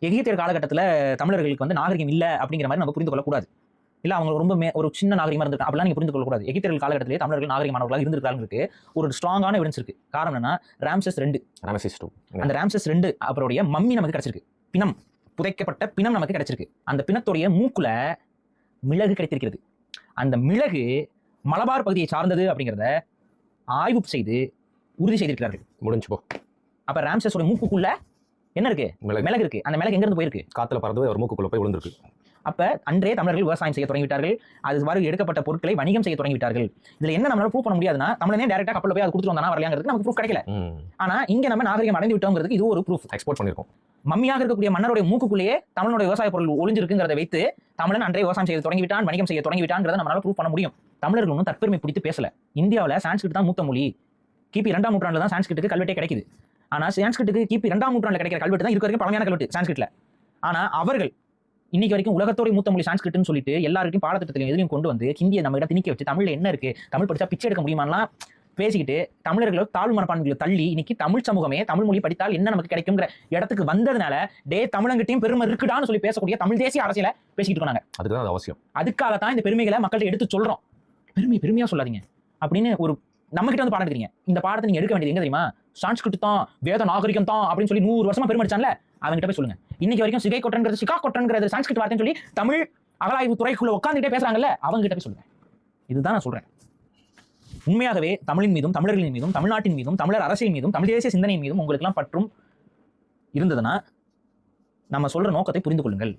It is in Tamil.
எகிப்தியர் காலகட்டத்தில் தமிழர்களுக்கு வந்து நாகரிகம் இல்லை அப்படிங்கிற மாதிரி நம்ம புரிந்து கொள்ளக்கூடாது. இல்ல அவங்க ரொம்ப ஒரு சின்ன நாகரிகமா இருந்திருக்காங்க அப்படிலாம் நீங்க புரிந்து கொள்ளக்கூடாது. எகிப்தியர்கள் காலகட்டத்திலே தமிழர்கள் நாகரிகமானவர்களாக இருந்திருக்காங்களுக்கு ஒரு ஸ்ட்ராங்கான எவிடன்ஸ் இருக்கு. காரணம் என்னன்னா ராம்சஸ் 2 அந்த ராம்சஸ் 2 அவருடைய மம்மி நமக்கு கிடைச்சிருக்கு. பிணம், புதைக்கப்பட்ட பிணம் நமக்கு கிடைச்சிருக்கு. அந்த பிணத்துடைய மூக்குல மிளகு கிடைத்திருக்கிறது. அந்த மிளகு மலபார் பகுதியை சார்ந்தது அப்படிங்கிறத ஆய்வு செய்து உறுதி செய்திருக்கிறார்கள். முடிஞ்சு போ. அப்ப ராம்சஸோட மூக்குக்குள்ள என்ன இருக்கு? மிளகு இருக்கு. அந்த மிளகு எங்க இருந்து போயிருக்கு? காத்துல பறந்து அவர் மூக்குக்குள்ள போய் விழுந்திருக்கு. அப்ப அன்றே தமிழர்கள் விவசாயம் செய்ய தொடங்கிவிட்டார்கள். அது வரை எடுக்கப்பட்ட பொருட்களை வணிகம் செய்ய தொடங்கிவிட்டார்கள். இதுல என்ன நம்மளால ப்ரூவ் பண்ண முடியாதுன்னா தமிழனே டைரக்டா கப்பல்ல போய் அது கொடுத்துட்டு வந்தானா வரலையாங்கிறதுக்கு நமக்கு ப்ரூஃப் கிடைக்கல. ஆனா இங்க நம்ம நாகரிகம் அடைந்து விட்டோங்கிறதுக்கு இது ஒரு ப்ரூஃப். எக்ஸ்போர்ட் பண்ணிருக்கோம். மம்மியாக இருக்கக்கூடிய மன்னருடைய மூக்குக்குள்ளேயே தமிழனுடைய விவசாய பொருள் ஒளிஞ்சிருக்குங்கிறத வைத்து தமிழன் அன்றே விவசாயம் செய்ய தொடங்கிவிட்டான், வணிகம் செய்ய தொடங்கிவிட்டாங்கிறத நம்மளால ப்ரூவ் பண்ண முடியும். தமிழர்கள் ஒன்றும் தற்பெருமை பிடித்து பேசல. இந்தியாவில் சான்ஸ்கிரிட் தான் மூத்த மொழி. கிபி 2ஆம் நூற்றாண்டுல தான் சான்ஸ்கிரிட்டுக்கு கல்வெட்டே கிடைக்குது. ஆனா சான்ஸ்கிரிட்டுக்கு கிபி 2ஆம் நூற்றாண்டுல கிடைக்கிற கல்வெட்டு தான் இருக்க வரைக்கும் பழமையான கல்வெட்டு சான்ஸ்கிரிட்ல. ஆனா அவர்கள் இன்னைக்கு வரைக்கும் உலகத்தோட மூத்த மொழி சான்ஸ்கிரிட்னு சொல்லிட்டு எல்லாருக்கும் பாடத்திட்டத்திலையும் எதிலையும் கொண்டு வந்து ஹிந்தியை நம்ம கிட்ட திணிக்க வச்சு தமிழ்ல என்ன இருக்கு, தமிழ் படிச்சா பிச்சை எடுக்க முடியுமான்லாம் பேசிக்கிட்டு தமிழர்களை தாழ்வு மனப்பான்மைகளை தள்ளி இன்னைக்கு தமிழ் சமூகமே தமிழ் மொழி படித்தால் என்ன நமக்கு கிடைக்குங்கிற இடத்துக்கு வந்ததுனால தமிழங்கிட்டையும் பெருமை இருக்குடான்னு சொல்லி பேசக்கூடிய தமிழ் தேசிய அரசியல பேசிக்கிட்டு இருக்காங்க. அதுதான் அது அவசியம். அதுக்காகத்தான் இந்த பெருமைகளை மக்கள்கிட்ட எடுத்து சொல்றோம். பெருமையா சொல்லாதீங்க அப்படின்னு ஒரு நம்ம கிட்ட வந்து பாடம் எடுக்கிறீங்க. இந்த பாடத்தை நீங்க எடுக்க வேண்டியது எங்க தெரியுமா? சான்ஸ்கிரிட் தான், வேத நாகரிகம் தான் அப்படின்னு சொல்லி 100 வருஷமா பெருமைச்சான்ல அவங்க கிட்ட போய் சொல்லுங்க. இன்னைக்கு வரைக்கும் சிகை கொட்டன்கிறது சிகா கொட்டன்கிறது சான்ஸ்கிரிட் வார்த்தைன்னு சொல்லி தமிழ் அகலாய்வு துறைக்குள்ள உட்காந்துட்டே பேசுறாங்கல்ல அவங்க கிட்ட போய் சொல்லுங்க. இதுதான் நான் சொல்றேன். உண்மையாகவே தமிழின் மீதும் தமிழர்களின் மீதும் தமிழ்நாட்டின் மீதும் தமிழர் அரசியல் மீதும் தமிழ் தேசிய சிந்தனை மீதும் உங்களுக்கு எல்லாம் பற்றும் இருந்ததுன்னா நம்ம சொல்ற நோக்கத்தை புரிந்து கொள்ளுங்கள்.